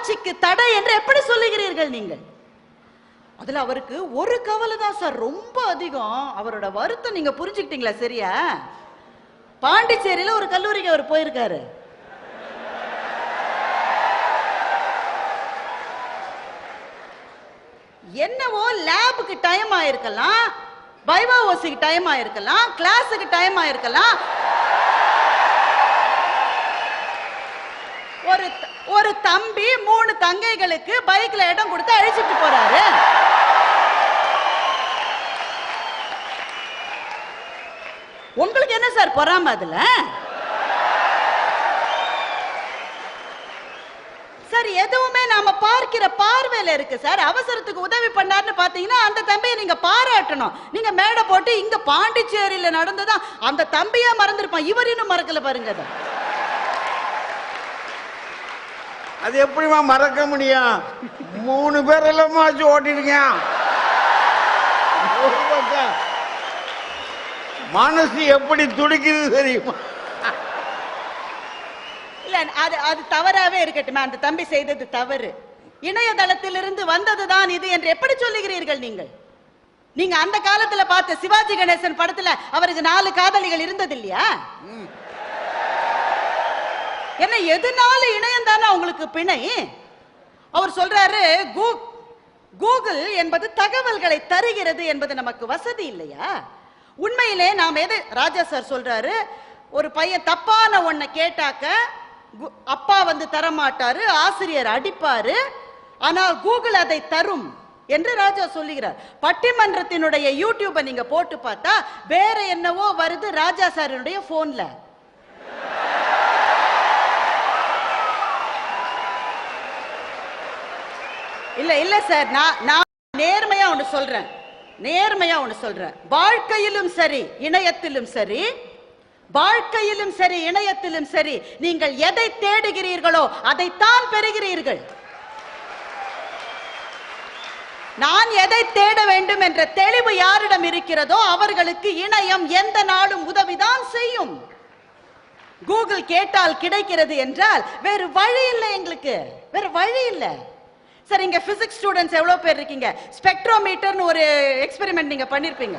ஆராய்ச்சிக்கு தடை என்று எப்படி சொல்லுகிறீர்கள் நீங்கள்? அதுல அவருக்கு ஒரு கவலை தான் சார் ரொம்ப அதிகம். அவரோட வருத்தம் நீங்க புரிஞ்சுக்கிட்டீங்களா? சரியா? பாண்டிச்சேரியில ஒரு கல்லூரிக்கு அவர் போயிருக்காரு. என்னவோ லேபுக்கு டைம் ஆயிருக்கலாம், பைவா ஓசிக்கு டைம் ஆயிருக்கலாம், கிளாஸுக்கு டைம் ஆயிருக்கலாம். ஒரு தம்பி 3 தங்கைகளுக்கு பைக்ல இடம் கொடுத்து அழிச்சிட்டு போறாரு. உங்களுக்கு என்ன சார் பொறாம அதுல? சார் எதுவுமே நாம பார்க்கிற பார்வையில இருக்கு சார். அவசரத்துக்கு உதவி பண்ணாருன்னு பாத்தீங்கன்னா அந்த தம்பியை நீங்க பாராட்டணும். நீங்க மேடை போட்டு இங்க பாண்டிச்சேரியில நடந்ததா அந்த தம்பியா மறந்துருப்பான், இவர் இன்னும் மறக்கல பாருங்க. அது எப்படிமா மறக்க முடியும்? 3 பேர் எல்லாம் ஓட்டிருக்க. மனசு எப்படி துடிக்குது தெரியுமா? இல்ல அது தவறாவே இருக்கட்டும். அந்த தம்பி செய்தது தவறு. இணையதளத்திலிருந்து வந்ததுதான் இது என்று எப்படி சொல்லுகிறீர்கள் நீங்கள்? நீங்க அந்த காலத்துல பார்த்த சிவாஜி கணேசன் படத்துல அவருக்கு 4 காதலிகள் இருந்தது இல்லையா? என்ன எதுனால இணையம் தானே உங்களுக்கு பிணை? அவர் சொல்றாரு கூகுள் என்பது தகவல்களை தருகிறது என்பது நமக்கு வசதி இல்லையா? உண்மையிலே நாம் எது ராஜா சார் சொல்றாரு, ஒரு பையன் தப்பான ஒன்ன கேட்டாக்க அப்பா வந்து தரமாட்டாரு, ஆசிரியர் அடிப்பாரு, ஆனால் கூகுள் அதை தரும் என்று ராஜா சொல்லுகிறார். பட்டிமன்றத்தினுடைய யூடியூபை நீங்க போட்டு பார்த்தா வேற என்னவோ வருது ராஜா சாரினுடைய போன்ல. இல்ல சார், நான் நேர்மையா ஒன்று சொல்றேன். வாழ்க்கையிலும் சரி இணையத்திலும் சரி நீங்கள் எதை தேடுகிறீர்களோ அதைத்தான் பெறுகிறீர்கள். நான் எதை தேட வேண்டும் என்ற தெளிவு யாரிடம் இருக்கிறதோ அவர்களுக்கு இணையம் எந்த நாளும் உதவிதான் செய்யும். கூகுள் கேட்டால் கிடைக்கிறது என்றால் வேறு வழி இல்லை, எங்களுக்கு வேற வழி இல்லை. சார் இங்க பிசிக்ஸ் ஸ்டூடெண்ட்ஸ் எவ்வளவு பேர் இருக்கீங்க? ஸ்பெக்ட்ரோமீட்டர்னு ஒரு எக்ஸ்பெரிமெண்ட் நீங்க பண்ணிருப்பீங்க.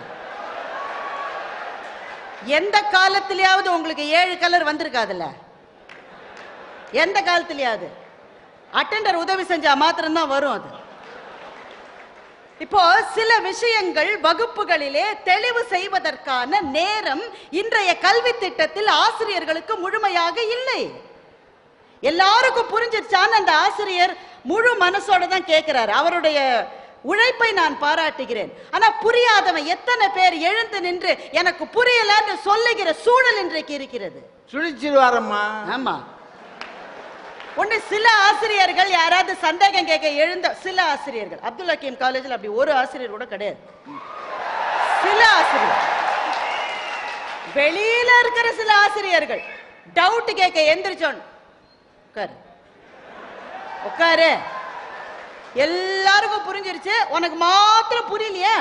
எந்த காலத்திலேயாவது உங்களுக்கு 7 கலர் வந்திருக்காதுல்ல? எந்த காலத்திலேயாவது? அட்டெண்டர் உதவி செஞ்சா மாத்திரம் தான் வரும் அது. இப்போ சில விஷயங்கள் வகுப்புகளிலே தெளிவு செய்வதற்கான நேரம் இன்றைய கல்வி திட்டத்தில் ஆசிரியர்களுக்கு முழுமையாக இல்லை. எல்லாருக்கும் புரிஞ்சிருச்சான்னு அந்த ஆசிரியர் முழு மனசோட தான் கேட்கிறார். அவருடைய உழைப்பை நான் பாராட்டுகிறேன். ஆனா புரியாதவன் எத்தனை பேர் எழுந்து நின்று எனக்கு புரியலன்னு சொல்லுகிற சூழல் இன்றைக்கு இருக்கிறது. சுழிச்சிருவாரம்மா. ஆமா, ஒண்ணு சில ஆசிரியர்கள் யாராவது சந்தேகம் கேட்க எழுந்த சில ஆசிரியர்கள், அப்துல் ஹக்கீம் காலேஜில் அப்படி ஒரு ஆசிரியர் கூட கிடையாது. சில ஆசிரியர், வெளியில இருக்கிற சில ஆசிரியர்கள் டவுட் கேட்க எந்திரிச்சோன்னு உட்காரு, எல்லாருக்கும் புரிஞ்சிருச்சு, உனக்கு மாத்திரம் புரியலையா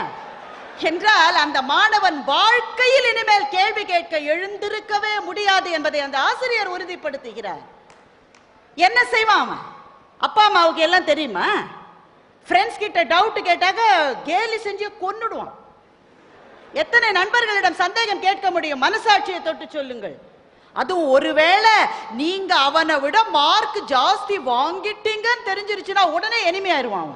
என்றால் அந்த மாணவன் வாழ்க்கையில் இனிமேல் கேள்வி கேட்க எழுந்திருக்கவே முடியாது என்பதை அந்த ஆசிரியர் உறுதிப்படுத்துகிறார். என்ன செய்வான்? அப்பா அம்மாவுக்கு எல்லாம் தெரியுமா? ஃப்ரெண்ட்ஸ் கிட்ட டவுட் கேட்டாக்க கேலி செஞ்சு கொன்னுடுவான். எத்தனை நண்பர்களிடம் சந்தேகம் கேட்க முடியும்? மனசாட்சியை தொட்டு சொல்லுங்கள். அதுவும் ஒருவேளை நீங்க அவனை விட மார்க் ஜாஸ்தி வாங்கிட்டீங்கன்னு தெரிஞ்சிருச்சுன்னா உடனே எனிமையாயிருவான்.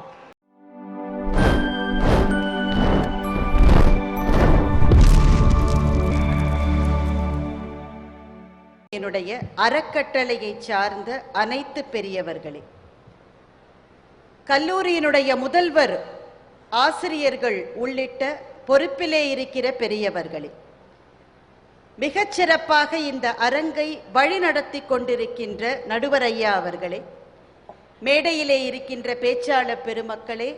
என்னுடைய அறக்கட்டளையை சார்ந்த அனைத்து பெரியவர்களே, கல்லூரியினுடைய முதல்வர், ஆசிரியர்கள் உள்ளிட்ட பொறுப்பிலே இருக்கிற பெரியவர்களே, மிகச்சிறப்பாக இந்த அரங்கை வழிநடத்தி கொண்டிருக்கின்ற நடுவர் ஐயா அவர்களே, மேடையிலே இருக்கின்ற பேச்சாளர் பெருமக்களே,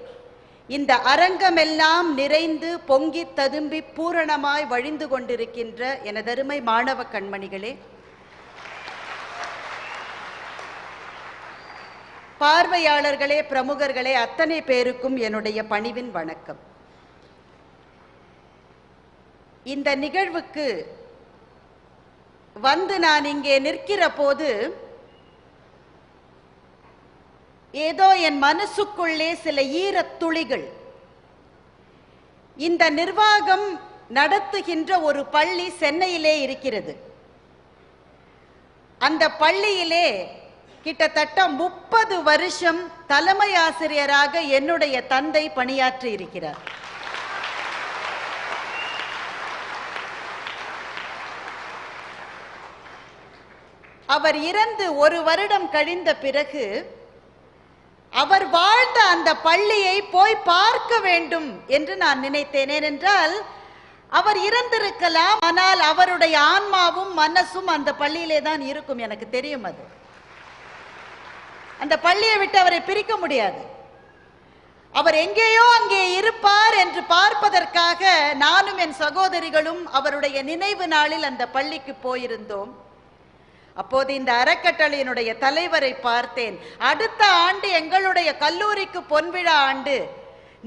இந்த அரங்கமெல்லாம் நிறைந்து பொங்கி ததும்பி பூரணமாய் வழிந்து கொண்டிருக்கின்ற எனதருமை மாணவ கண்மணிகளே, பார்வையாளர்களே, பிரமுகர்களே, அத்தனை பேருக்கும் என்னுடைய பணிவின் வணக்கம். இந்த நிகழ்வுக்கு வந்து நான் இங்கே நிற்கிற போது ஏதோ என் மனசுக்குள்ளே சில ஈரத் துளிகள். இந்த நிர்வாகம் நடத்துகின்ற ஒரு பள்ளி சென்னையிலே இருக்கிறது. அந்த பள்ளியிலே கிட்டத்தட்ட 30 வருஷம் தலைமை ஆசிரியராக என்னுடைய தந்தை பணியாற்றி இருக்கிறார். அவர் இறந்து 1 வருடம் கழிந்த பிறகு அவர் வாழ்ந்த அந்த பள்ளியை போய் பார்க்க வேண்டும் என்று நான் நினைத்தேன். ஏனென்றால் அவர் இறந்திருக்கலாம், ஆனால் அவருடைய ஆன்மாவும் மனசும் அந்த பள்ளியிலே தான் இருக்கும். எனக்கு தெரியும். அது அந்த பள்ளியை விட்டு அவரை பிரிக்க முடியாது. அவர் எங்கேயோ அங்கே இருப்பார் என்று பார்ப்பதற்காக நானும் என் சகோதரிகளும் அவருடைய நினைவு நாளில் அந்த பள்ளிக்கு போயிருந்தோம். அப்போது இந்த அறக்கட்டளையினுடைய தலைவரை பார்த்தேன். அடுத்த ஆண்டு எங்களுடைய கல்லூரிக்கு பொன்விழா ஆண்டு,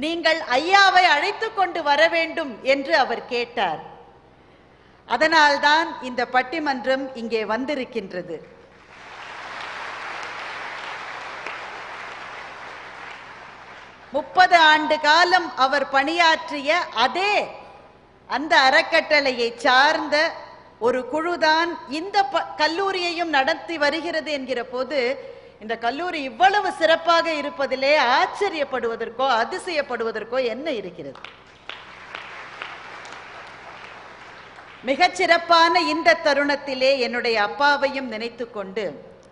நீங்கள் ஐயாவை அழைத்து கொண்டு வர வேண்டும் என்று அவர் கேட்டார். அதனால்தான் இந்த பட்டிமன்றம் இங்கே வந்திருக்கின்றது. முப்பது ஆண்டு காலம் அவர் பணியாற்றிய அதே அந்த அறக்கட்டளையை சார்ந்த ஒரு குழுதான் இந்த கல்லூரியையும் நடத்தி வருகிறது என்கிற போது, இந்த கல்லூரி இவ்வளவு சிறப்பாக இருப்பதிலே ஆச்சரியப்படுவதற்கோ அதிசயப்படுவதற்கோ என்ன இருக்கிறது? மிகச்சிறப்பான இந்த தருணத்திலே என்னுடைய அப்பாவையும் நினைத்து கொண்டு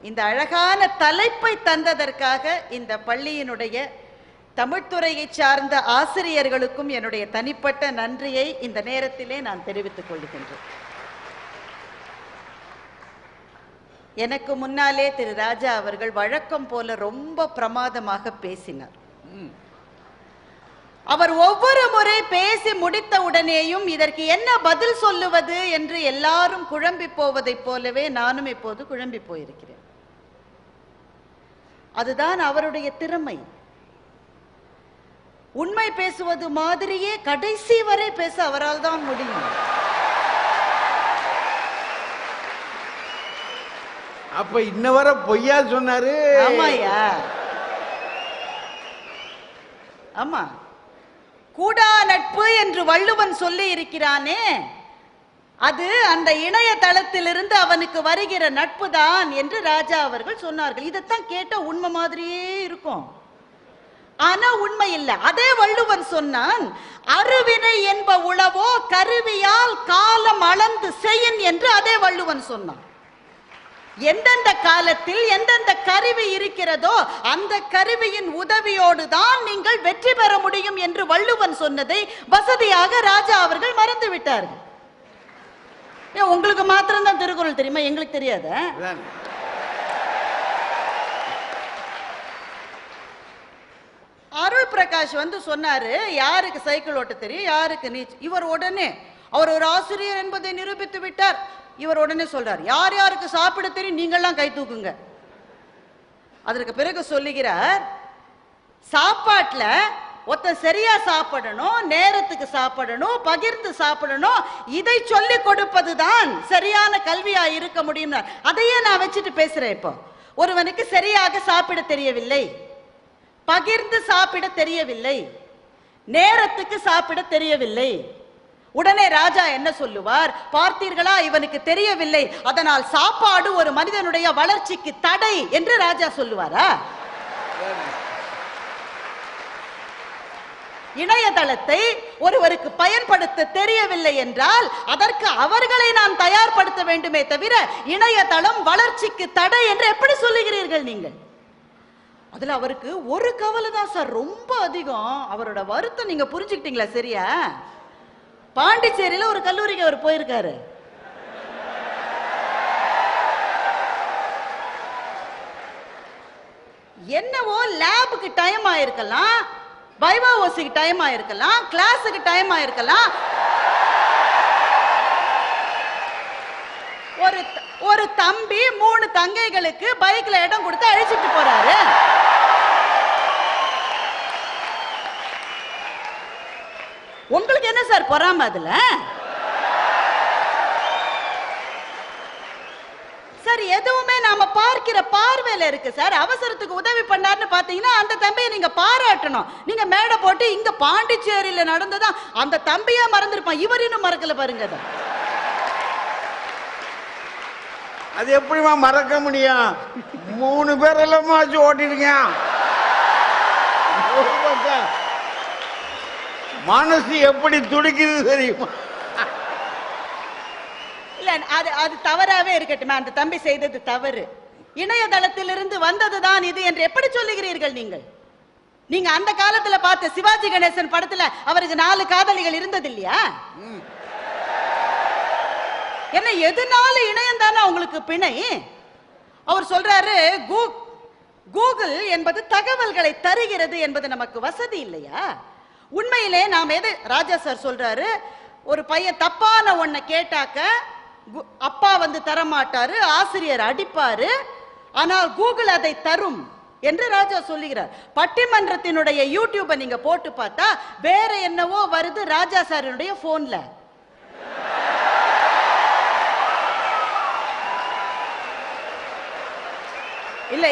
இந்த அழகான தலைப்பை தந்ததற்காக இந்த பள்ளியினுடைய தமிழ்துறையை சார்ந்த ஆசிரியர்களுக்கும் என்னுடைய தனிப்பட்ட நன்றியை இந்த நேரத்திலே நான் தெரிவித்துக் கொள்கின்றேன். எனக்கு முன்னாலே திரு ராஜா அவர்கள் வழக்கம் போல ரொம்ப பிரமாதமாக பேசினார். அவர் ஒவ்வொரு முறை பேசி முடித்த உடனேயும் இதற்கு என்ன பதில் சொல்லுவது என்று எல்லாரும் குழம்பி போவதைப் போலவே நானும் இப்போது குழம்பி போயிருக்கிறேன். அதுதான் அவருடைய திறமை. உண்மை பேசுவது மாதிரியே கடைசி வரை பேச அவரால் தான் முடியும். அப்ப இன்ன வர பொய்யா சொன்னாரு. ஆமாயா, ஆமா. கூடா நட்பு என்று வள்ளுவன் சொல்லி இருக்கிறானே, அது அந்த இணையதளத்திலிருந்து அவனுக்கு வருகிற நட்பு தான் என்று ராஜா அவர்கள் சொன்னார்கள். இதைத்தான் கேட்ட உண்மை மாதிரியே இருக்கும், ஆனா உண்மை இல்லை. அதே வள்ளுவன் சொன்னான், அருவினை என்ப உளவோ கருவியால் காலம் அளந்து செய்யின் என்று அதே வள்ளுவன் சொன்னான். எந்தெந்த காலத்தில் எந்தெந்த கருவி இருக்கிறதோ அந்த கருவியின் உதவியோடு தான் நீங்கள் வெற்றி பெற முடியும் என்று வள்ளுவன் சொன்னதை வசதியாக ராஜா அவர்கள் மறந்து விட்டார்கள். உங்களுக்கு மாத்திரம்தான் திருக்குறள் தெரியுமா? எங்களுக்கு தெரியாத? அருள் பிரகாஷ் வந்து சொன்னாரு, யாருக்கு சைக்கிள் ஓட்ட தெரியும், யாருக்கு நீச்சல். இவர் உடனே, அவர் ஒரு ஆசிரியர் என்பதை நிரூபித்து விட்டார். இவர் உடனே சொல்றார், யார் யாருக்கு சாப்பிட தெரியும் நீங்கள்லாம் கை தூக்குங்க. அதற்கு பிறகு சொல்லுகிறார், சாப்பாட்டுல ஒருத்தன் சரியா சாப்பிடணும், நேரத்துக்கு சாப்பிடணும், பகிர்ந்து சாப்பிடணும், இதை சொல்லி கொடுப்பதுதான் சரியான கல்வியா இருக்க முடியும். அதையே நான் வச்சுட்டு பேசுறேன். இப்போ ஒருவனுக்கு சரியாக சாப்பிட தெரியவில்லை, பகிர்ந்து சாப்பிட தெரியவில்லை, நேரத்துக்கு சாப்பிட தெரியவில்லை, உடனே ராஜா என்ன சொல்லுவார்? பார்த்தீர்களா, இவனுக்கு தெரியவில்லை, அதனால் சாப்பாடு ஒரு மனிதனுடைய வளர்ச்சிக்கு தடை என்று ராஜா சொல்லுவாரா? இணையதளத்தை ஒருவருக்கு பயன்படுத்த தெரியவில்லை என்றால் அதற்கு அவர்களை நான் தயார்படுத்த வேண்டுமே தவிர இணையதளம் வளர்ச்சிக்கு தடை என்று எப்படி சொல்லுகிறீர்கள் நீங்கள்? அதுல அவருக்கு ஒரு கவலை தான் சார் ரொம்ப அதிகம். அவரோட வருத்தம் நீங்க புரிஞ்சுக்கிட்டீங்களா? சரியா? பாண்டிச்சேரியில ஒரு கல்லூரிக்கு அவர் போயிருக்காரு. என்னவோ லேபுக்கு டைம் ஆயிருக்கலாம், வைவா ஓசிக்கு டைம் ஆயிருக்கலாம், கிளாஸுக்கு டைம் ஆயிருக்கலாம். ஒரு தம்பி 3 தங்கைகளுக்கு பைக்ல இடம் கொடுத்து அழைச்சிட்டு போறாரு. உங்களுக்கு என்ன சார் பொறாம? அதுல சார் எதுவுமே நாம பார்க்கிற பார்வையில இருக்கு சார். அவசரத்துக்கு உதவி பண்ணாருன்னு பாத்தீங்கன்னா அந்த தம்பியை நீங்க பாராட்டணும். நீங்க மேடை போட்டு இங்க பாண்டிச்சேரியில நடந்ததா அந்த தம்பியா மறந்துருப்பான், இவர் இன்னும் மறக்கல பாருங்க. அது எப்படிமா மறக்க முடியும்? 3 பேரெல்லாம் ஓட்டிருக்க. மனசு எப்படி துடிக்குது தெரியுமா? இல்ல அது தவறாவே இருக்கட்டும். அந்த தம்பி செய்தது தவறு. இணையதளத்திலிருந்து வந்ததுதான் இது என்று எப்படி சொல்லுகிறீர்கள் நீங்கள்? நீங்க அந்த காலத்துல பார்த்த சிவாஜி கணேசன் படத்துல அவருக்கு 4 காதலிகள் இருந்தது இல்லையா? என்ன எதுனால இணையம் தானே உங்களுக்கு பிணை? அவர் சொல்றாரு கூகுள் என்பது தகவல்களை தருகிறது என்பது நமக்கு வசதி இல்லையா? உண்மையிலே நாம் எது ராஜா சார் சொல்றாரு, ஒரு பையன் தப்பான ஒன்ன கேட்டாக்க அப்பா வந்து தரமாட்டாரு, ஆசிரியர் அடிப்பாரு, ஆனால் கூகுள் அதை தரும் என்று ராஜா சொல்லுகிறார். பட்டிமன்றத்தினுடைய யூடியூபை நீங்க போட்டு பார்த்தா வேற என்னவோ வருது ராஜா சாரினுடைய போன்ல.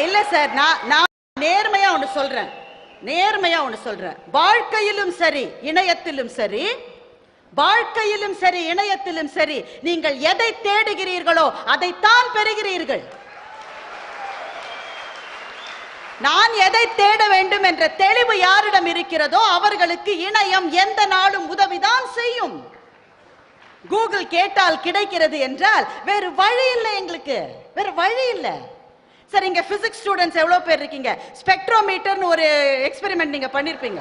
இல்ல சார், நான் நேர்மையா ஒண்ணு சொல்றேன். வாழ்க்கையிலும் சரி இணையத்திலும் சரி நீங்கள் எதை தேடுகிறீர்களோ அதைத்தான் பெறுகிறீர்கள். நான் எதை தேட வேண்டும் என்ற தெளிவு யாரிடம் இருக்கிறதோ அவர்களுக்கு இணையம் எந்த நாளும் உதவிதான் செய்யும். கூகுள் கேட்டால் கிடைக்கிறது என்றால் வேறு வழி இல்லை, எங்களுக்கு வேற வழி இல்லை. சரி, இங்க பிசிக்ஸ் ஸ்டூடெண்ட்ஸ் எவ்வளவு பேர் இருக்கீங்க? ஸ்பெக்ட்ரோமீட்டர்னு ஒரு எக்ஸ்பெரிமெண்ட் நீங்க பண்ணிருப்பீங்க.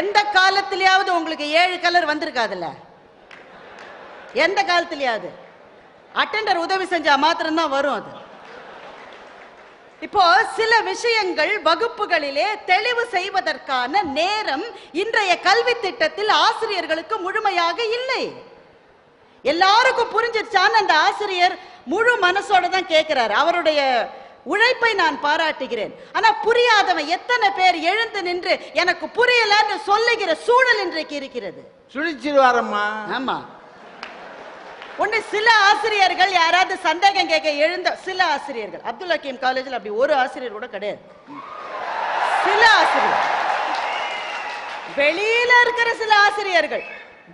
எந்த காலத்திலேயாவது உங்களுக்கு 7 கலர் வந்திருக்காதுல்ல? எந்த காலத்திலேயாவது அட்டெண்டர் உதவி செஞ்சா மாத்திரம்தான் வரும் அது. இப்போ சில விஷயங்கள் வகுப்புகளிலே தெளிவு செய்வதற்கான நேரம் இன்றைய கல்வி திட்டத்தில் ஆசிரியர்களுக்கு முழுமையாக இல்லை. எல்லாருக்கும் புரிஞ்சிருச்சான்னு அந்த ஆசிரியர் முழு மனசோட தான் கேட்கிறார். அவருடைய உழைப்பை நான் பாராட்டுகிறேன். ஆனா புரியாதவன் எத்தனை பேர் எழுந்து நின்று எனக்கு புரியலன்னு சொல்லுகிற சூழல் இன்றைக்கு இருக்கிறது. சுழிச்சிருவாரம்மா. ஆமா, ஒண்ணு சில ஆசிரியர்கள் யாராவது சந்தேகம் கேட்க எழுந்த சில ஆசிரியர்கள், அப்துல் ஹக்கீம் காலேஜில் அப்படி ஒரு ஆசிரியர் கூட கிடையாது. சில ஆசிரியர், வெளியில இருக்கிற சில ஆசிரியர்கள்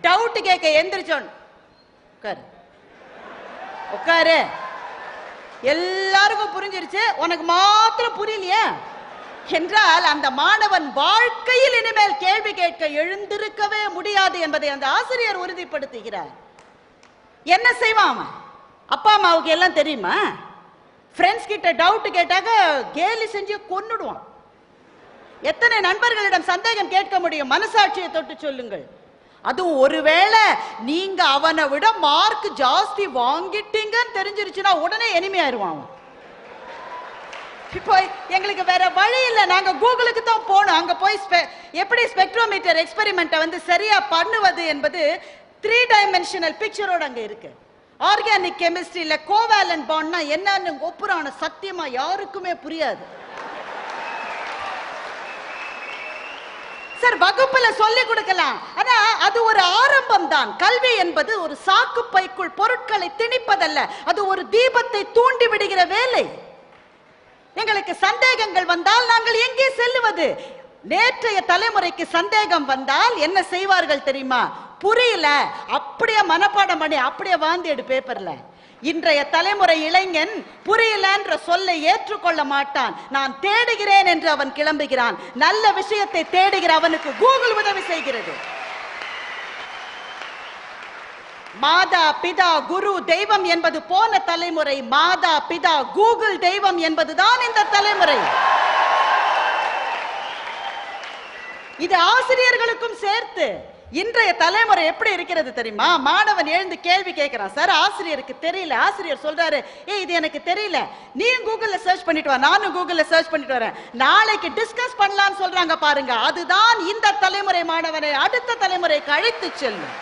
டவுட் கேட்க எந்திரிச்சோன்னு உட்காரு, எல்லாருக்கும் புரிஞ்சிருச்சு, உனக்கு மாத்திரம் புரியலையா என்றால் அந்த மாணவன் வாழ்க்கையில் இனிமேல் கேள்வி கேட்க எழுந்திருக்கவே முடியாது என்பதை அந்த ஆசிரியர் உறுதிப்படுத்துகிறார். என்ன செய்வான்? அப்பா அம்மாவுக்கு எல்லாம் தெரியுமா? ஃப்ரெண்ட்ஸ் கிட்ட டவுட் கேட்டாக்க கேலி செஞ்சு கொன்னுடுவான். எத்தனை நண்பர்களிடம் சந்தேகம் கேட்க முடியும்? மனசாட்சியை தொட்டு சொல்லுங்கள். அதுவும் ஒருவேளை நீங்க அவனை விட மார்க் ஜாஸ்தி வாங்கிட்டீங்கன்னு தெரிஞ்சிருச்சுன்னா உடனே எனிமையாயிருவான். இப்போ எங்களுக்கு வேற வழி இல்லை, நாங்க கூகுளுக்கு தான் போனோம். அங்க போய் எப்படி ஸ்பெக்ட்ரோமீட்டர் எக்ஸ்பெரிமெண்ட்டை வந்து சரியா பண்ணுவது என்பது 3 டைமென்ஷனல் பிக்சரோட அங்க இருக்கு. ஆர்கானிக் கெமிஸ்ட்ரியில கோவேலன்ட் பாண்ட்னா என்னன்னு ஒப்புறான சத்தியமா யாருக்குமே புரியாது. சார், வகுப்புல சொல்லி கொடுக்கலாம், ஆனா அது ஒரு ஆரம்பம் தான். கல்வி என்பது ஒரு சாக்கு பைக்குள் பொருட்களை திணிப்பதல்ல, அது ஒரு தீபத்தை தூண்டி விடுகிற வேலை. எங்களுக்கு சந்தேகங்கள் வந்தால் நாங்கள் எங்கே செல்லுவது? நேற்றைய தலைமுறைக்கு சந்தேகம் வந்தால் என்ன செய்வார்கள் தெரியுமா? புரியல, அப்படியே மனப்பாடம் பண்ணி அப்படியே வாந்தி எடு பேப்பர்ல. இன்றைய தலைமுறை இளைஞன் புரியலன்ற சொல்லை ஏற்றுக்கொள்ள மாட்டான். நான் தேடுகிறேன் என்று அவன் கிளம்புகிறான். நல்ல விஷயத்தை தேடுகிற அவனுக்கு கூகுள் உதவி செய்கிறது. மாதா பிதா குரு தெய்வம் என்பது போன தலைமுறை, மாதா பிதா கூகுள் தெய்வம் என்பதுதான் இந்த தலைமுறை. இது ஆசிரியர்களுக்கும் சேர்த்து. இன்றைய தலைமுறை எப்படி இருக்கிறது தெரியுமா? மாணவன் எழுந்து கேள்வி கேட்கிறான், சார் ஆசிரியருக்கு தெரியல. ஆசிரியர் சொல்றாரு, இது எனக்கு தெரியல, நீ கூகுள்ல சர்ச் பண்ணிட்டு வா, நானும் கூகுள்ல சர்ச் பண்ணிட்டு வரேன், நாளைக்கு டிஸ்கஸ் பண்ணலாம்னு சொல்றாங்க பாருங்க. அதுதான் இந்த தலைமுறை மாணவனை அடுத்த தலைமுறைக்கு அழைத்து செல்லும்.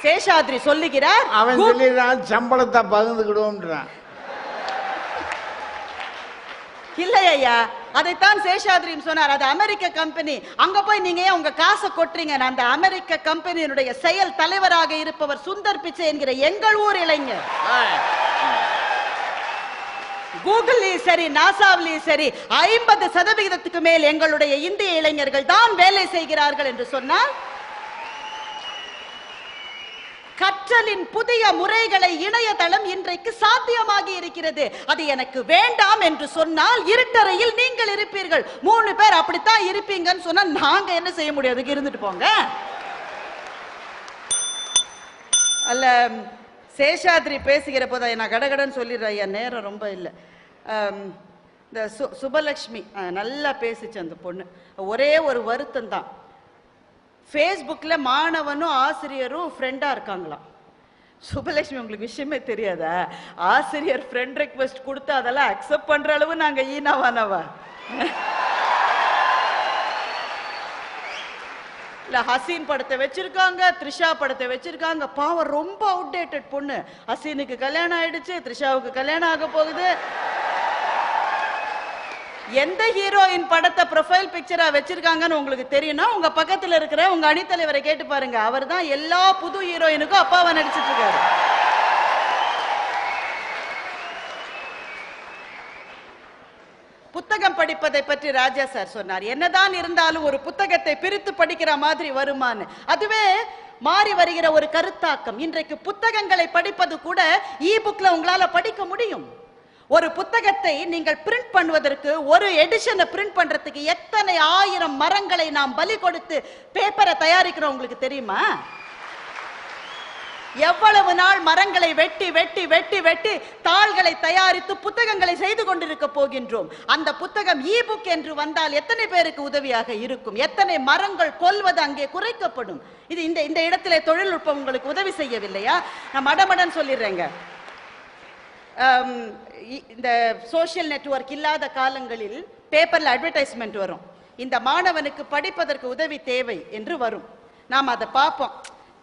சேஷாத்ரி சொல்லுகிறார், அவன் சொல்லிடுறான் சம்பளத்தை பகிர்ந்துக்கிடுவோம்ன்றான். இல்லையா, அதைத்தான் சேஷாத்ரியும் சொன்னார். அது அமெரிக்க கம்பெனி, அங்க போய் நீங்க ஏன் உங்க காசை கொட்டுறீங்க? அந்த அமெரிக்க கம்பெனியினுடைய செயல் தலைவராக இருப்பவர் சுந்தர் பிச்சை என்கிற எங்கள் ஊர் இளைஞர். கூகுள்லயும் சரி நாசாவிலையும் சரி 50% மேல் எங்களுடைய இந்திய இளைஞர்கள் தான் வேலை செய்கிறார்கள் என்று சொன்னால், கற்றலின் புதிய முறைகளை இணையதளம் இன்றைக்கு சாத்தியமாகி இருக்கிறது. அது எனக்கு வேண்டாம் என்று சொன்னால் இருட்டறையில் நீங்கள் இருப்பீர்கள். 3 பேர் அப்படித்தான் இருப்பீங்கன்னு சொன்னா நாங்க என்ன செய்ய முடியாது? இருந்துட்டு போங்க. அல்ல, சேஷாத்ரி பேசுகிற போது நான் கடகடன்னு சொல்லிடுறேன், ஐயா நேரம் ரொம்ப இல்லை. இந்த சுபலட்சுமி நல்லா பேசிச்சு அந்த பொண்ணு. ஒரே ஒரு வருத்தம் தான், ஃபேஸ்புக்கில் மாணவனும் ஆசிரியரும் ஃப்ரெண்டாக இருக்காங்களாம். சுபலட்சுமி, உங்களுக்கு விஷயமே தெரியாதா? ஆசிரியர் ஃப்ரெண்ட் ரெக்வெஸ்ட் கொடுத்து அதெல்லாம் அக்செப்ட் பண்ணுற அளவு நாங்கள் ஈனாவானவா? இல்லை, ஹசீன் படத்தை வச்சிருக்காங்க, த்ரிஷா படத்தை வச்சிருக்காங்க. பாவம், ரொம்ப அவுடேட்டட் பொண்ணு. ஹசீனுக்கு கல்யாணம் ஆயிடுச்சு, த்ரிஷாவுக்கு கல்யாணம் ஆக போகுது. எந்த ஹீரோயின் படத்தை ப்ரொஃபைல் பிக்சரா வச்சிருக்காங்கன்னு உங்களுக்கு தெரியும்னா உங்க பக்கத்துல இருக்கிற உங்க அணித்தலைவரை கேட்டு பாருங்க. அவர் தான் எல்லா புது ஹீரோயினுக்கும் அப்பாவா நடிச்சிட்டு இருக்காரு. புத்தகம் படிப்பதை பற்றி ராஜா சார் சொன்னார். என்னதான் இருந்தாலும் ஒரு புத்தகத்தை பிரித்து படிக்கிற மாதிரி வருமானு. அதுவே மாறி வருகிற ஒரு கருத்தாக்கம். இன்றைக்கு புத்தகங்களை படிப்பது கூட இ புக்ல உங்களால படிக்க முடியும். ஒரு புத்தகத்தை நீங்கள் பிரிண்ட் பண்ணுவதற்கு, ஒரு எடிஷனை பிரிண்ட் பண்றதுக்கு எத்தனை ஆயிரம் மரங்களை நாம் பலி கொடுத்து பேப்பரை தயாரிக்கிறோம் உங்களுக்கு தெரியுமா? எவ்வளவு நாள் மரங்களை வெட்டி வெட்டி வெட்டி வெட்டி தாள்களை தயாரித்து புத்தகங்களை செய்து கொண்டிருக்க போகின்றோம். அந்த புத்தகம் இ புக் என்று வந்தால் எத்தனை பேருக்கு உதவியாக இருக்கும்? எத்தனை மரங்கள் கொல்வது அங்கே குறைக்கப்படும். இது இந்த இடத்திலே தொழில்நுட்பம் உங்களுக்கு உதவி செய்யவில்லையா? நான் மடமடன் சொல்லிடுறேங்க. இந்த சோசியல் நெட்வொர்க் இல்லாத காலங்களில் பேப்பர்ல அட்வர்டைஸ்மெண்ட் வரும். இந்த மாணவனுக்கு படிப்பதற்கு உதவி தேவை என்று வரும். நாம் அதை பார்ப்போம்.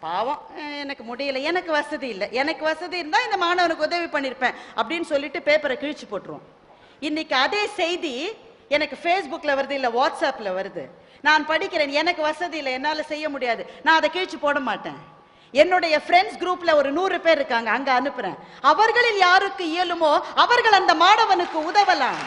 பாவம், எனக்கு முடியல, எனக்கு வசதி இல்லை, எனக்கு வசதி இருந்தா இந்த மாணவனுக்கு உதவி பண்ணிருப்பேன் அப்படின்னு சொல்லிட்டு பேப்பரை கிழிச்சு போட்டுருவோம். இன்னைக்கு அதே செய்தி எனக்கு ஃபேஸ்புக்ல வருது, இல்ல வாட்ஸ்அப்ல வருது. நான் படிக்கிறேன், எனக்கு வசதி இல்லை, என்னால செய்ய முடியாது, நான் அதை கிழிச்சு போட மாட்டேன். என்னுடைய ஃப்ரெண்ட்ஸ் குரூப்ல ஒரு 100 பேர் இருக்காங்க, அங்க அனுப்புறேன். அவர்களில் யாருக்கு இயலுமோ அவர்கள் அந்த மாணவனுக்கு உதவலாம்.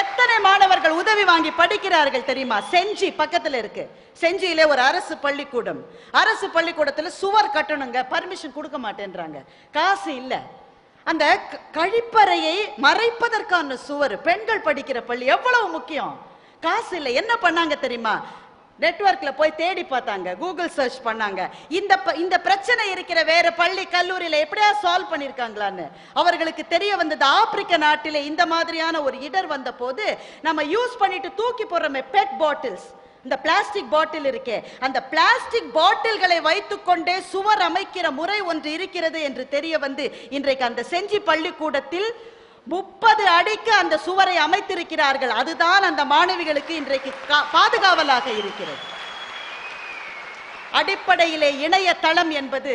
எத்தனை மாணவர்கள் உதவி வாங்கி படிக்கிறார்கள் தெரியுமா? செஞ்சி பக்கத்துல இருக்கு. செஞ்சியிலே ஒரு அரசு பள்ளிக்கூடம். அரசு பள்ளிக்கூடத்துல சுவர் கட்டணுங்க, பர்மிஷன் கொடுக்க மாட்டேன்றாங்க, காசு இல்ல. அந்த கழிப்பறையை மறைப்பதற்கான சுவர், பெண்கள் படிக்கிற பள்ளி எவ்வளவு முக்கியம். காசு இல்லை. என்ன பண்ணாங்க தெரியுமா? நெட்வொர்க்ல போய் தேடி பார்த்தாங்க, கூகுள் சர்ச் பண்ணாங்க. இந்த பிரச்சனை இருக்கிற வேற பள்ளி கல்லூரியில எப்படியா சால்வ் பண்ணிருக்காங்களான்னு அவர்களுக்கு தெரிய வந்தது. ஆப்பிரிக்க நாட்டிலே இந்த மாதிரியான ஒரு இடர் வந்த போது நம்ம யூஸ் பண்ணிட்டு தூக்கி போடுறோமே பெட் பாட்டில்ஸ், இந்த பிளாஸ்டிக் பாட்டில் இருக்கே, அந்த பிளாஸ்டிக் பாட்டில்களை வைத்துக்கொண்டே சுவர் அமைக்கிற முறை ஒன்று இருக்கிறது என்று தெரிய வந்து இன்றைக்கு அந்த செஞ்சி பள்ளிக்கூடத்தில் 30 அடிக்கு அந்த சுவரை அமைத்திருக்கிறார்கள். அதுதான் அந்த மாணவிகளுக்கு இன்றைக்கு பாதுகாவலாக இருக்கிறது. அடிப்படையிலே இணையதளம் என்பது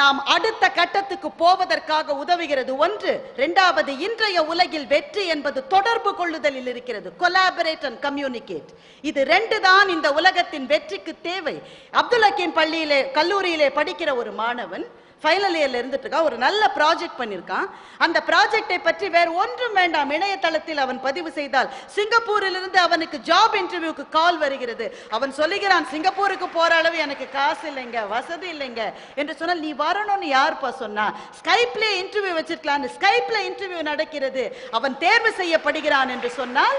நாம் அடுத்த கட்டத்துக்கு போவதற்காக உதவுகிறது. ஒன்று. இரண்டாவது, இன்றைய உலகில் வெற்றி என்பது தொடர்பு கொள்ளுதலில் இருக்கிறது. Collaborate and communicate. இது 2 தான் இந்த உலகத்தின் வெற்றிக்கு தேவை. அப்துல் ஹக்கீம் பள்ளியிலே கல்லூரியிலே படிக்கிற ஒரு மாணவன் ஃபைனல் இயர்ல இருந்துட்டு இருக்கான். ஒரு நல்ல ப்ராஜெக்ட் பண்ணிருக்கான். அந்த ப்ராஜெக்டை பற்றி வேற ஒன்றும் வேண்டாம், இணையதளத்தில் அவன் பதிவு செய்தால் சிங்கப்பூரில் இருந்து அவனுக்கு ஜாப் இன்டர்வியூக்கு கால் வருகிறது. அவன் சொல்லுகிறான், சிங்கப்பூருக்கு போற அளவு எனக்கு காசு இல்லைங்க, வசதி இல்லைங்க என்று சொன்னால், நீ வரணும்னு யாருப்பா சொன்னா? ஸ்கைப்ல இன்டர்வியூ வச்சிருக்கலாம். ஸ்கைப்ல இன்டர்வியூ நடக்கிறது, அவன் தேர்வு செய்யப்படுகிறான் என்று சொன்னால்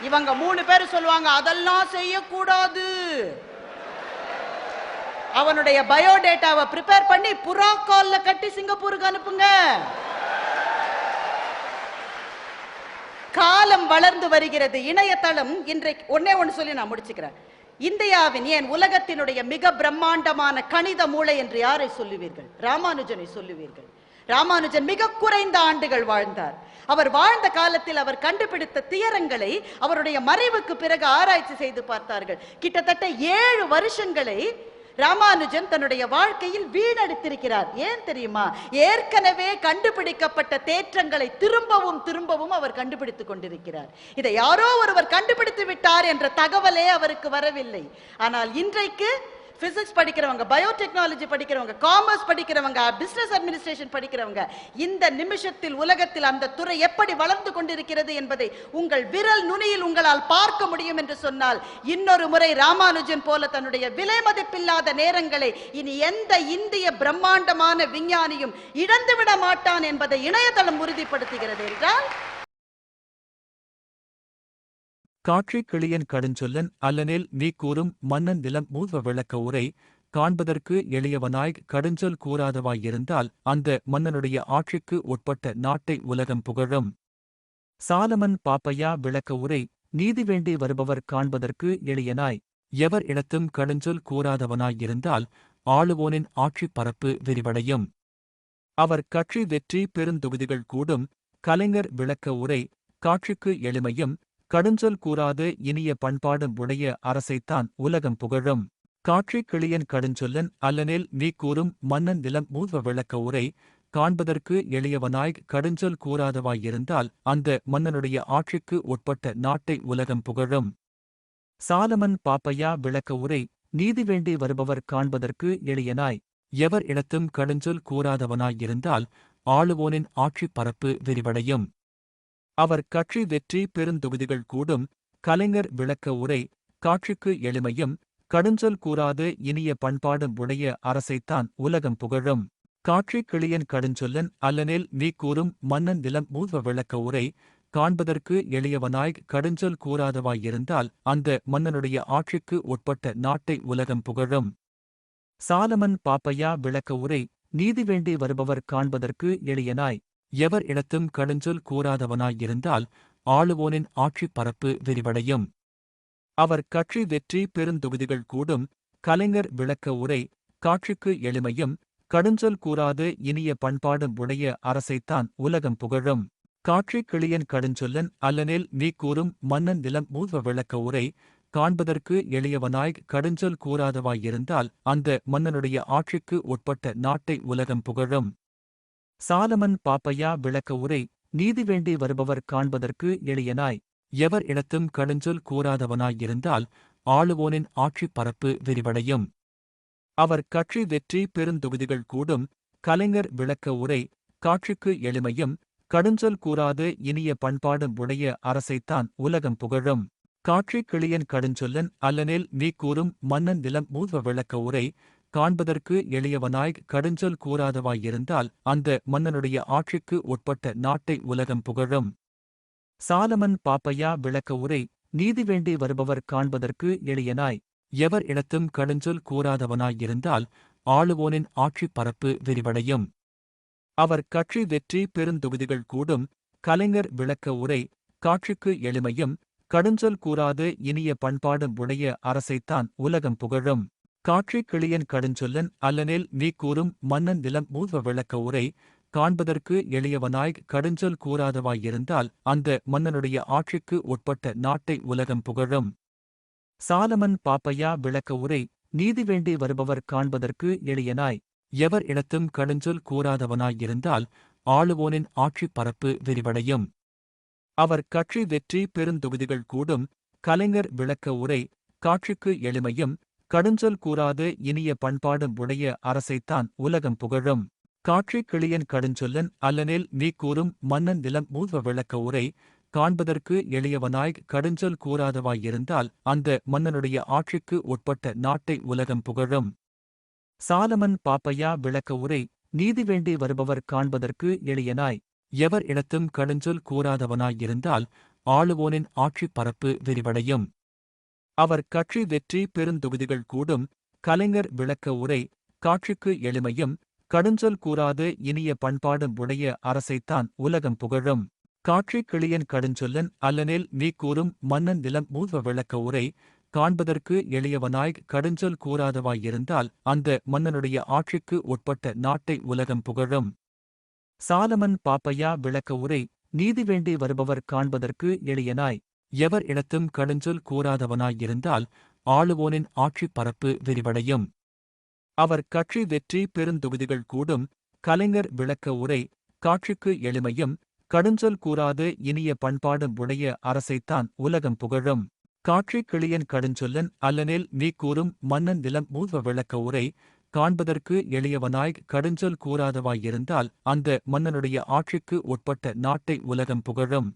இவங்க 3 பேர் சொல்லுவாங்க, அதெல்லாம் செய்யக்கூடாது. அவனுடைய பயோடேட்டாவை ப்ரிப்பேர் பண்ணி புறா கால்ல கட்டி சிங்கப்பூருக்கு அனுப்புங்க. காலம் வளர்ந்து வருகிறது. இணையதளம் இன்றைக்கு ஒண்ணு சொல்லி நான் முடிச்சுக்கிறேன். இந்தியாவின், ஏன் உலகத்தினுடைய மிக பிரம்மாண்டமான கணித மூளை என்று யாரை சொல்லுவீர்கள்? ராமானுஜனை சொல்லுவீர்கள். ராமானுஜன் மிக குறைந்த ஆண்டுகள் வாழ்ந்தார். அவர் வாழ்ந்த காலத்தில் அவர் கண்டுபிடித்த தியரங்களை அவருடைய மறைவுக்கு பிறகு ஆராய்ச்சி செய்து பார்த்தார்கள். கிட்டத்தட்ட 7 வருஷங்களை ராமானுஜன் தன்னுடைய வாழ்க்கையில் வீணடித்திருக்கிறார். ஏன் தெரியுமா? ஏற்கனவே கண்டுபிடிக்கப்பட்ட தேற்றங்களை திரும்பவும் திரும்பவும் அவர் கண்டுபிடித்துக் கொண்டிருக்கிறார். இதை யாரோ ஒருவர் கண்டுபிடித்து விட்டார் என்ற தகவலே அவருக்கு வரவில்லை. ஆனால் இன்றைக்கு பிசிக்ஸ் படிக்கிறவங்க, பயோடெக்னாலஜி படிக்கிறவங்க, காமர்ஸ் படிக்கிறவங்க, பிசினஸ் அட்மினிஸ்ட்ரேஷன் படிக்கிறவங்க, இந்த நிமிஷத்தில் உலகத்தில் அந்த துறை எப்படி வளர்ந்து கொண்டிருக்கிறது என்பதை உங்கள் விரல் நுனியில் உங்களால் பார்க்க முடியும் என்று சொன்னால், இன்னொரு முறை ராமானுஜன் போல தன்னுடைய விலை மதிப்பில்லாத நேரங்களை இனி எந்த இந்திய பிரம்மாண்டமான விஞ்ஞானியும் இழந்துவிட மாட்டான் என்பதை இணையதளம் உறுதிப்படுத்துகிறது என்றால், காட்சி கிளியன் கடுஞ்சொல்லன் அல்லனேல் நீ கூறும் மன்னன் நிலம் மூர்வ விளக்க உரை காண்பதற்கு எளியவனாய் கடுஞ்சொல் கூறாதவாயிருந்தால் அந்த மன்னனுடைய ஆட்சிக்கு உட்பட்ட நாட்டை உலகம் புகழும். சாலமன் பாப்பையா விளக்க உரை நீதி வேண்டி வருபவர் காண்பதற்கு எளியனாய் எவர் இடத்தும் கடுஞ்சொல் கூறாதவனாயிருந்தால் ஆளுவோனின் ஆட்சி பரப்பு விரிவடையும். அவர் கட்சி வெற்றி பெருந்தொகுதிகள் கூடும். கலைஞர் விளக்க உரை காட்சிக்கு எளிமையும் கடுஞ்சொல் கூறாது இனிய பண்பாடும் உடைய அரசைத்தான் உலகம் புகழும். காட்சி கிளியன் கடுஞ்சொல்லன் அல்லனேல் நீ கூறும் மன்னன் நிலம் மூர்வ விளக்க உரை காண்பதற்கு எளியவனாய் கடுஞ்சொல் கூறாதவாயிருந்தால் அந்த மன்னனுடைய ஆட்சிக்கு உட்பட்ட நாட்டை உலகம் புகழும். சாலமன் பாப்பையா விளக்க உரை நீதி வேண்டி வருபவர் காண்பதற்கு எளியனாய் எவர் இடத்தும் கடுஞ்சொல் கூறாதவனாயிருந்தால் ஆளுவோனின் ஆட்சி பரப்பு விரிவடையும். அவர் கட்சி வெற்றி பெருந்தொகுதிகள் கூடும். கலைஞர் விளக்க உரை காட்சிக்கு எளிமையும் கடுஞ்சொல் கூறாது இனிய பண்பாடும் உடைய அரசைத்தான் உலகம் புகழும். காட்சி கிளியன் கடுஞ்சொல்லன் அல்லனேல் நீ கூறும் மன்னன் நிலம் மூர்வ விளக்க உரை காண்பதற்கு எளியவனாய் கடுஞ்சொல் கூறாதவாயிருந்தால் அந்த மன்னனுடைய ஆட்சிக்கு உட்பட்ட நாட்டை உலகம் புகழும். சாலமன் பாப்பையா விளக்க உரை நீதி வேண்டி வருபவர் காண்பதற்கு எளியனாய் எவர் இடத்தும் கடுஞ்சொல் கூறாதவனாயிருந்தால் ஆளுவோனின் ஆட்சி பரப்பு விரிவடையும். அவர் கட்சி வெற்றி பெருந்தொகுதிகள் கூடும். கலைஞர் விளக்க உரை காட்சிக்கு எளிமையும் கடுஞ்சொல் கூறாது இனிய பண்பாடும் உடைய அரசைத்தான் உலகம் புகழும். காட்சி கிளியன் கடுஞ்சொல்லன் அல்லனேல் நீ கூறும் மன்னன் நிலம் மூர்வ விளக்க உரை காண்பதற்கு எளியவனாய் கடுஞ்சொல் கூறாதவாயிருந்தால் அந்த மன்னனுடைய ஆட்சிக்கு உட்பட்ட நாட்டை உலகம் புகழும். சாலமன் பாப்பையா விளக்க உரை நீதி வேண்டி வருபவர் காண்பதற்கு எளியனாய் எவர் இடத்தும் கடுஞ்சொல் கூறாதவனாயிருந்தால் ஆளுவோனின் ஆட்சி பரப்பு விரிவடையும். அவர் கட்சி வெற்றி பெருந்தொகுதிகள் கூடும். கலைஞர் விளக்க உரை காட்சிக்கு எளிமையும் கடுஞ்சொல் கூறாது இனிய பண்பாடும் உடைய அரசைத்தான் உலகம் புகழும். காட்சி கிளியன் கடுஞ்சொல்லன் அல்லனேல் நீ கூறும் மன்னன் நிலம் மூர்வ விளக்க உரை காண்பதற்கு எளியவனாய் கடுஞ்சொல் கூறாதவாயிருந்தால் அந்த மன்னனுடைய ஆட்சிக்கு உட்பட்ட நாட்டை உலகம் புகழும். சாலமன் பாப்பையா விளக்க உரை நீதி வேண்டி வருபவர் காண்பதற்கு எளியனாய் எவர் இடத்தும் கடுஞ்சொல் கூறாதவனாயிருந்தால் ஆளுவோனின் ஆட்சி பரப்பு விரிவடையும். அவர் கட்சி வெற்றி பெருந்தொகுதிகள் கூடும். கலைஞர் விளக்க உரை காட்சிக்கு எளிமையும் கடுஞ்சொல் கூறாது இனிய பண்பாடும் உடைய அரசைத்தான் உலகம் புகழும். காட்சி கிளியன் கடுஞ்சொல்லன் அல்லனேல் நீ கூறும் மன்னன் நிலம் மூர்வ விளக்க உரை காண்பதற்கு எளியவனாய் கடுஞ்சொல் கூறாதவாயிருந்தால் அந்த மன்னனுடைய ஆட்சிக்கு உட்பட்ட நாட்டை உலகம் புகழும். சாலமன் பாப்பையா விளக்க உரை நீதி வேண்டி வருபவர் காண்பதற்கு எளியனாய் எவர் இடத்தும் கடுஞ்சொல் கூறாதவனாயிருந்தால் ஆளுவோனின் ஆட்சி பரப்பு விரிவடையும். அவர் கட்சி வெற்றி பெருந்தொகுதிகள் கூடும். கலைஞர் விளக்க உரை காட்சிக்கு எளிமையும் கடுஞ்சொல் கூறாது இனிய பண்பாடும் உடைய அரசைத்தான் உலகம் புகழும். காட்சி கிளியன் கடுஞ்சொல்லன் அல்லனேல் நீ கூறும் மன்னன் நிலம் மூர்வ விளக்க உரை காண்பதற்கு எளியவனாய் கடுஞ்சொல் கூறாதவாயிருந்தால் அந்த மன்னனுடைய ஆட்சிக்கு உட்பட்ட நாட்டை உலகம் புகழும். சாலமன் பாப்பையா விளக்க உரை நீதி வேண்டி வருபவர் காண்பதற்கு எளியனாய் எவர் இடத்தும் கடுஞ்சொல் கூறாதவனாயிருந்தால் ஆளுவோனின் ஆட்சி பரப்பு விரிவடையும். அவர் கட்சி வெற்றி பெருந்தொகுதிகள் கூடும். கலைஞர் விளக்க உரை காட்சிக்கு எளிமையும் கடுஞ்சொல் கூறாது இனிய பண்பாடும் உடைய அரசைத்தான் உலகம் புகழும். காட்சி கிளியன் கடுஞ்சொல்லன் அல்லனேல் நீ கூறும் மன்னன் நிலம் மூர்வ விளக்க உரை காண்பதற்கு எளியவனாய் கடுஞ்சொல் கூறாதவாயிருந்தால் அந்த மன்னனுடைய ஆட்சிக்கு உட்பட்ட நாட்டை உலகம் புகழும். சாலமன் பாப்பையா விளக்க உரை நீதி வேண்டி வருபவர் காண்பதற்கு எளியனாய் எவர் இடத்தும் கடுஞ்சொல் கூறாதவனாயிருந்தால் ஆளுவோனின் ஆட்சி பரப்பு விரிவடையும். அவர் கட்சி வெற்றி பெருந்தொகுதிகள் கூடும், கலைஞர் விளக்க உரை, காட்சிக்கு எளிமையும், கடுஞ்சொல் கூறாது இனிய பண்பாடும் உடைய அரசைத்தான் உலகம் புகழும். காட்சி கிளியன் கடுஞ்சொல்லன் அல்லனேல் நீ கூறும் மன்னன் நிலம் மூர்வ விளக்க உரை, காண்பதற்கு எளியவனாய் கடுஞ்சொல் கூறாதவாயிருந்தால் அந்த மன்னனுடைய ஆட்சிக்கு உட்பட்ட நாட்டை உலகம் புகழும்.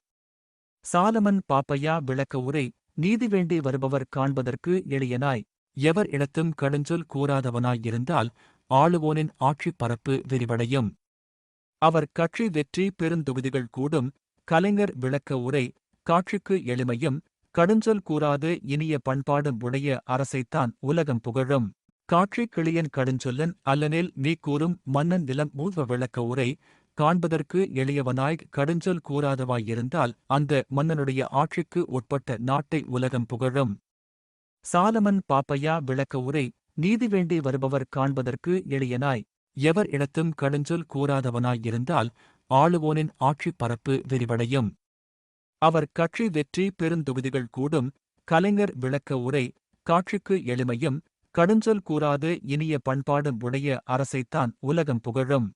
சாலமன் பாப்பையா விளக்க உரை, நீதி வேண்டி வருபவர் காண்பதற்கு எளியனாய் எவர் இடத்தும் கடுஞ்சொல் கூறாதவனாயிருந்தால் ஆளுவோனின் ஆட்சிப் பரப்பு விரிவடையும். அவர் கட்சி வெற்றி பெருந்தொகுதிகள் கூடும், கலைஞர் விளக்க உரை, காட்சிக்கு எளிமையும், கடுஞ்சொல் கூறாது இனிய பண்பாடும் உடைய அரசைத்தான் உலகம் புகழும். காட்சி கிளியன் கடுஞ்சொல்லன் அல்லனேல் நீ கூறும் மன்னன் நிலம் மூர்வ விளக்க உரை, காண்பதற்கு எளியவனாய் கடுஞ்சொல் கூறாதவாயிருந்தால் அந்த மன்னனுடைய ஆட்சிக்கு உட்பட்ட நாட்டை உலகம் புகழும். சாலமன் பாப்பையா விளக்க உரை, நீதி வேண்டி வருபவர் காண்பதற்கு எளியனாய் எவர் இடத்தும் கடுஞ்சொல் கூறாதவனாயிருந்தால் ஆளுவோனின் ஆட்சிப் பரப்பு விரிவடையும். அவர் கட்சி வெற்றி பெருந்தொகுதிகள் கூடும், கலைஞர் விளக்க உரை, காட்சிக்கு எளிமையும், கடுஞ்சொல் கூறாது இனிய பண்பாடும் உடைய அரசைத்தான் உலகம் புகழும்.